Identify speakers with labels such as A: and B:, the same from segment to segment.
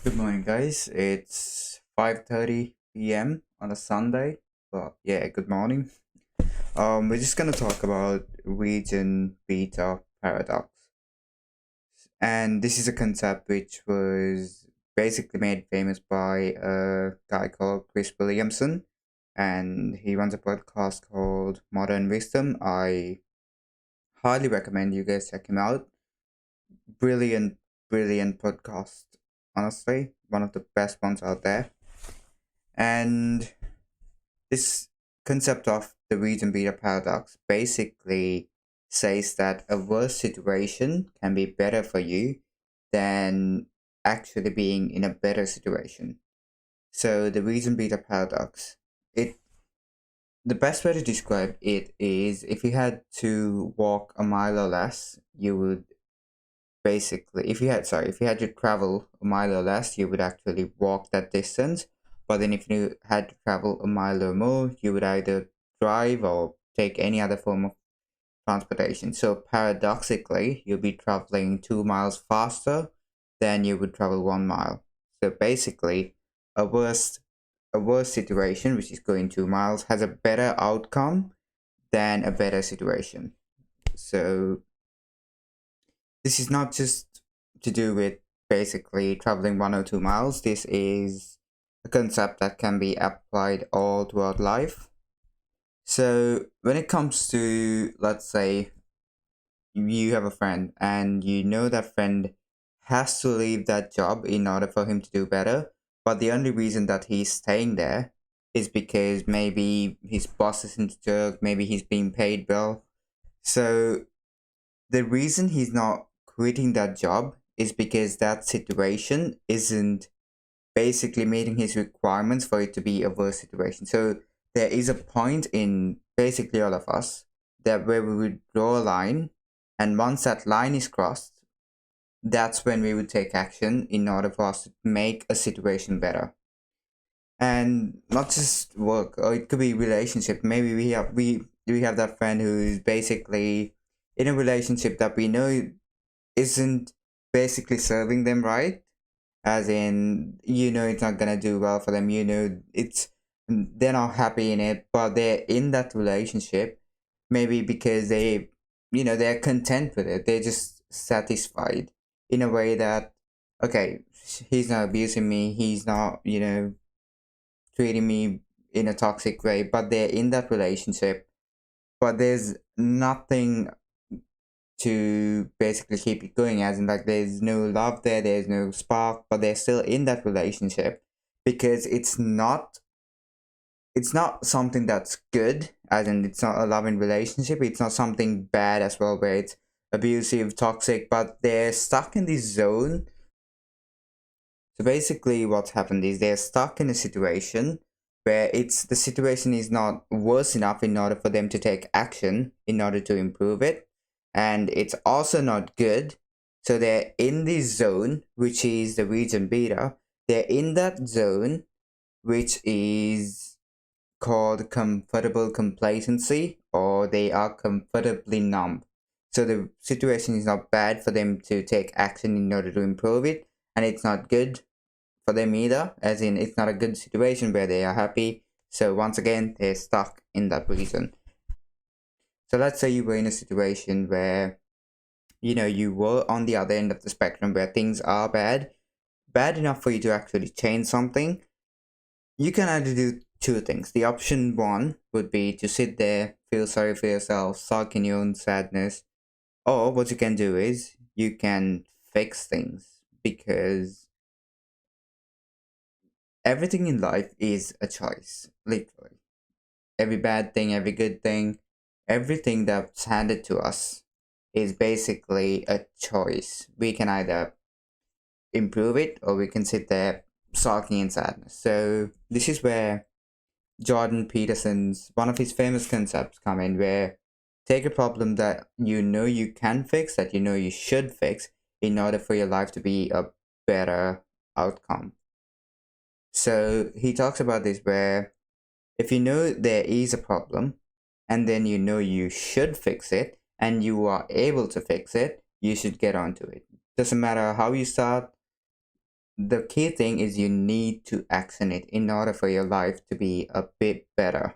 A: Good morning, guys. It's 5:30 p.m. on a Sunday. Well, yeah, good morning. We're just gonna talk about region beta paradox, and this is a concept which was basically made famous by a guy called Chris Williamson, and he runs a podcast called Modern Wisdom. I highly recommend you guys check him out. Brilliant, brilliant podcast. Honestly, one of the best ones out there. And this concept of the region beta paradox basically says that a worse situation can be better for you than actually being in a better situation. So the region beta paradox, it the best way to describe it is if you had to walk a mile or less, you would basically if you had to travel a mile or less, you would actually walk that distance. But then if you had to travel a mile or more, you would either drive or take any other form of transportation. So paradoxically, you'll be traveling 2 miles faster than you would travel 1 mile. So basically, a worse a worse situation, which is going 2 miles, has a better outcome than a better situation. So this is not just to do with basically traveling 1 or 2 miles. This is a concept that can be applied all throughout life. So when it comes to, let's say, you have a friend and you know that friend has to leave that job in order for him to do better, but the only reason that he's staying there is because maybe his boss isn't a jerk, maybe he's being paid well. So the reason he's not quitting that job is because that situation isn't basically meeting his requirements for it to be a worse situation. So there is a point in basically all of us that where we would draw a line, and once that line is crossed, that's when we would take action in order for us to make a situation better. And not just work, or it could be relationship. Maybe we have that friend who is basically in a relationship that we know isn't basically serving them right, as in it's not gonna do well for them, it's they're not happy in it, but they're in that relationship maybe because they're content with it, they're just satisfied in a way that, okay, he's not abusing me, he's not treating me in a toxic way, but they're in that relationship, but there's nothing to basically keep it going, as in like there's no love there, there's no spark, but they're still in that relationship because it's not something that's good, as in it's not a loving relationship, it's not something bad as well where it's abusive, toxic, but they're stuck in this zone. So basically what's happened is they're stuck in a situation where it's the situation is not worse enough in order for them to take action in order to improve it, and it's also not good. So they're in this zone, which is the region beta. They're in that zone, which is called comfortable complacency, or they are comfortably numb. So the situation is not bad for them to take action in order to improve it, and it's not good for them either, as in it's not a good situation where they are happy. So once again, they're stuck in that position. So let's say you were in a situation where you were on the other end of the spectrum where things are bad enough for you to actually change something. You can either do two things. The option one would be to sit there, feel sorry for yourself, sulk in your own sadness, or what you can do is you can fix things, because everything in life is a choice, literally. Every bad thing, every good thing, everything that's handed to us is basically a choice. We can either improve it or we can sit there sulking in sadness. So this is where Jordan Peterson's one of his famous concepts come in, where take a problem that you can fix, that you should fix in order for your life to be a better outcome. So he talks about this where if you know there is a problem and then you should fix it and you are able to fix it, you should get onto it. Doesn't matter how you start, the key thing is you need to action it in order for your life to be a bit better.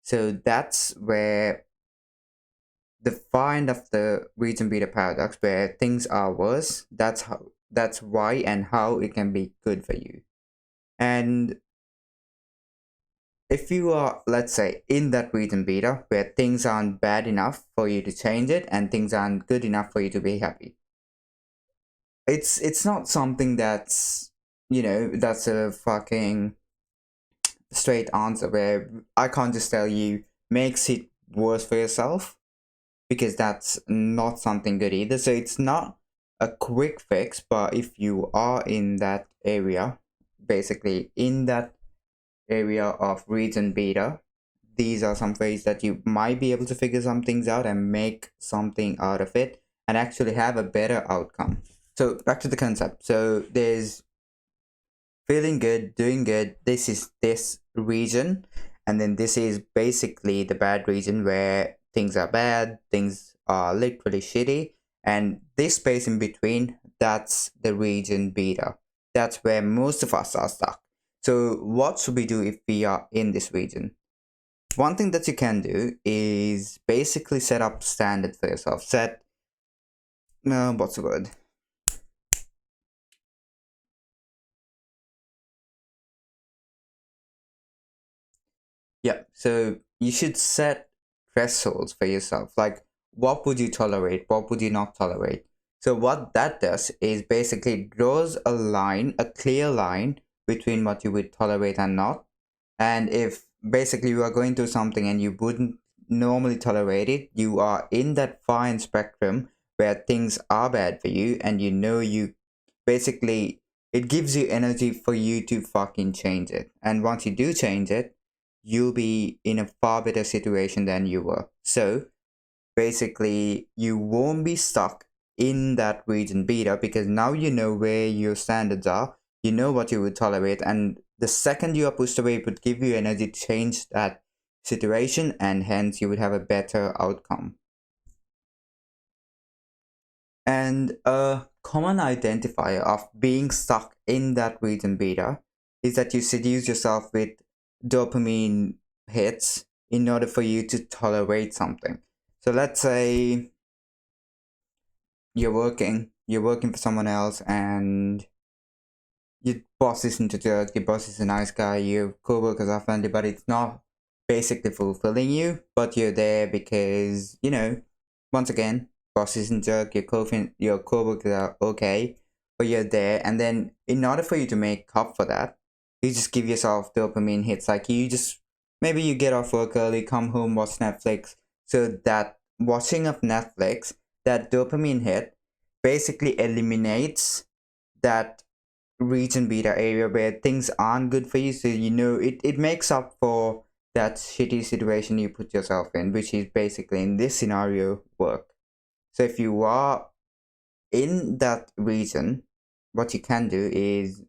A: So that's where the find of the region beta paradox, where things are worse. That's why and how it can be good for you. And if you are, let's say, in that region beta where things aren't bad enough for you to change it and things aren't good enough for you to be happy, it's not something that's a fucking straight answer where I can't just tell you makes it worse for yourself, because that's not something good either. So it's not a quick fix, but if you are in that area, basically in that area of region beta, these are some ways that you might be able to figure some things out and make something out of it and actually have a better outcome. So back to the concept. So there's feeling good, doing good. This is this region, and then this is basically the bad region where things are bad, things are literally shitty, and this space in between, that's the region beta. That's where most of us are stuck. So what should we do if we are in this region? One thing that you can do is basically set up standard for yourself. Set what's the word? Yeah, so you should set thresholds for yourself. Like, what would you tolerate? What would you not tolerate? So, what that does is basically draws a line, a clear line between what you would tolerate and not. And if basically you are going through something and you wouldn't normally tolerate it, you are in that fine spectrum where things are bad for you, and you basically it gives you energy for you to fucking change it. And once you do change it, you'll be in a far better situation than you were. So basically, you won't be stuck in that region beta, because now you know where your standards are, you know what you would tolerate, and the second you are pushed away, it would give you energy to change that situation, and hence you would have a better outcome. And a common identifier of being stuck in that region beta is that you seduce yourself with dopamine hits in order for you to tolerate something. So let's say you're working for someone else, and your boss isn't a jerk, your boss is a nice guy, your coworkers are friendly, but it's not basically fulfilling you, but you're there because, once again, boss isn't jerk, your coworkers are okay, but you're there, and then in order for you to make up for that, you just give yourself dopamine hits, like maybe you get off work early, come home, watch Netflix, so that watching of Netflix, that dopamine hit basically eliminates that region beta area where things aren't good for you, so it makes up for that shitty situation you put yourself in, which is basically in this scenario work. So if you are in that region, what you can do is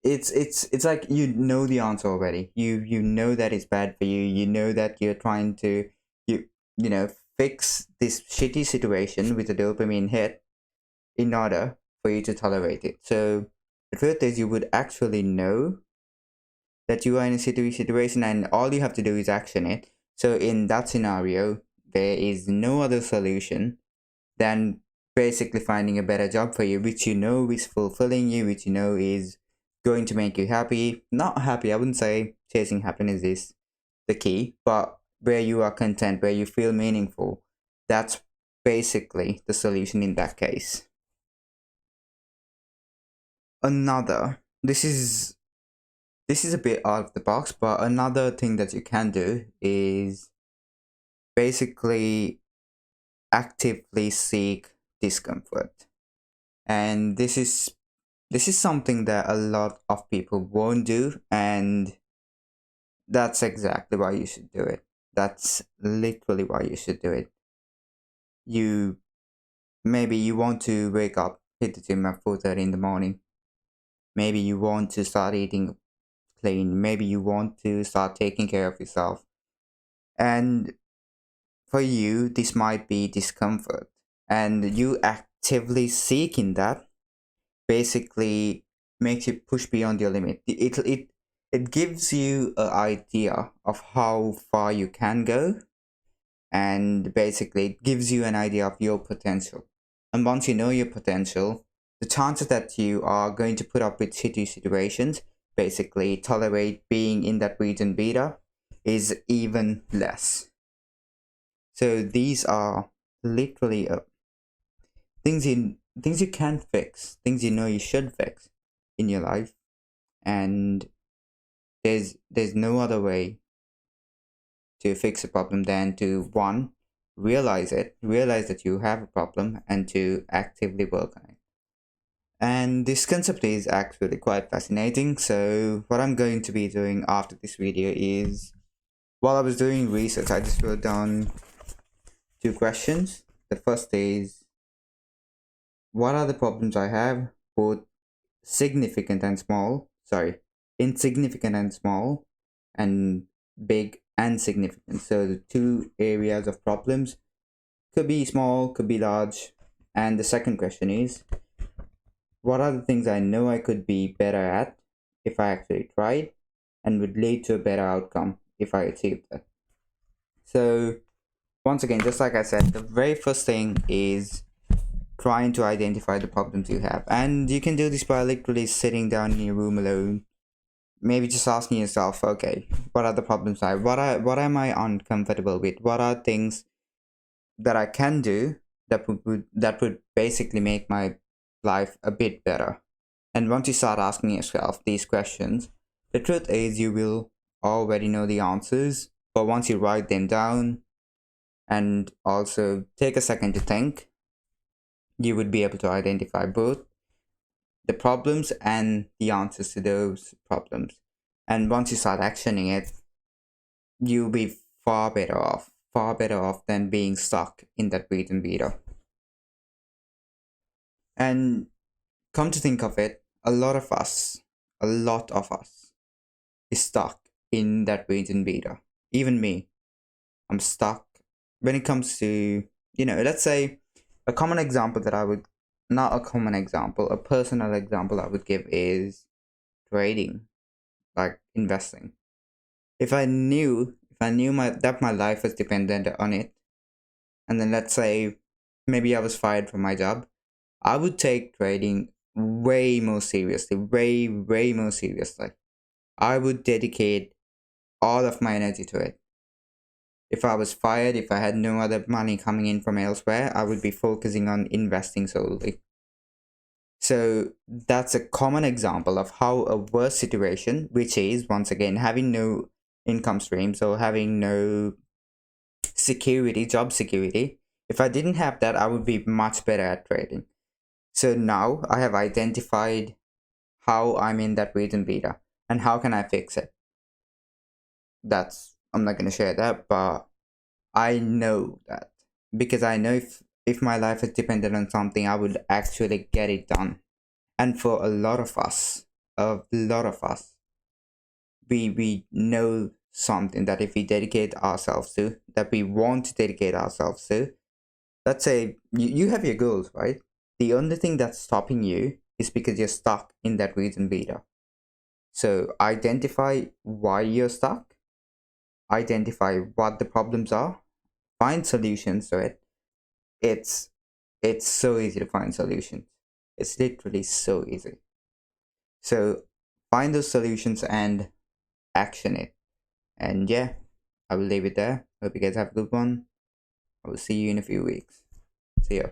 A: it's like the answer already. You know that it's bad for you, you know that you're trying to you you know fix this shitty situation with a dopamine hit in order for you to tolerate it. So the truth is, you would actually know that you are in a situation, and all you have to do is action it. So in that scenario, there is no other solution than basically finding a better job for you, which you know is fulfilling you, which you know is going to make you happy. Not happy, I wouldn't say chasing happiness is the key, but where you are content, where you feel meaningful. That's basically the solution in that case. Another, this is a bit out of the box, but another thing that you can do is basically actively seek discomfort. And this is something that a lot of people won't do, and that's exactly why you should do it. That's literally why you should do it. You Maybe you want to wake up, hit the gym at 4:30 in the morning. Maybe you want to start eating clean. Maybe you want to start taking care of yourself. And for you, this might be discomfort, and you actively seeking that basically makes you push beyond your limit. It gives you an idea of how far you can go, and basically it gives you an idea of your potential. And once you know your potential, the chances that you are going to put up with shitty situations, basically tolerate being in that region beta, is even less. So these are literally things you can fix, things you know you should fix in your life, and there's no other way to fix a problem than to, one, realize that you have a problem, and to actively work on it. And this concept is actually quite fascinating. So what I'm going to be doing after this video is, while I was doing research, I just wrote down two questions. The first is, what are the problems I have, both significant and small? Sorry, insignificant and small, and big and significant. So the two areas of problems could be small, could be large. And the second question is, what are the things I know I could be better at if I actually tried, and would lead to a better outcome if I achieved that? So once again, just like I said, the very first thing is trying to identify the problems you have. And you can do this by literally sitting down in your room alone, maybe just asking yourself, okay, what are the problems I have? What am I uncomfortable with? What are things that I can do that would basically make my life a bit better? And once you start asking yourself these questions, the truth is you will already know the answers. But once you write them down and also take a second to think, you would be able to identify both the problems and the answers to those problems. And once you start actioning it, you'll be far better off than being stuck in that wait and beta. And come to think of it, a lot of us is stuck in that wait and beta. Even me, I'm stuck when it comes to, let's say a common example that I would, not a common example, a personal example I would give is trading, like investing. If I knew my life was dependent on it, and then let's say maybe I was fired from my job, I would take trading way more seriously, way more seriously. I would dedicate all of my energy to it. If I was fired, if I had no other money coming in from elsewhere, I would be focusing on investing solely. So that's a common example of how a worse situation, which is once again having no income streams or having no job security. If I didn't have that, I would be much better at trading. So now I have identified how I'm in that wait and beta, and how can I fix it. I'm not going to share that, but I know that, because I know if my life is dependent on something, I would actually get it done. And for a lot of us, we know something that if we dedicate ourselves to, that we want to dedicate ourselves to. Let's say you have your goals, right? The only thing that's stopping you is because you're stuck in that reason beta. So identify why you're stuck, identify what the problems are, find solutions to it. It's so easy to find solutions. It's literally so easy. So find those solutions and action it. And yeah, I will leave it there. Hope you guys have a good one. I will see you in a few weeks. See ya.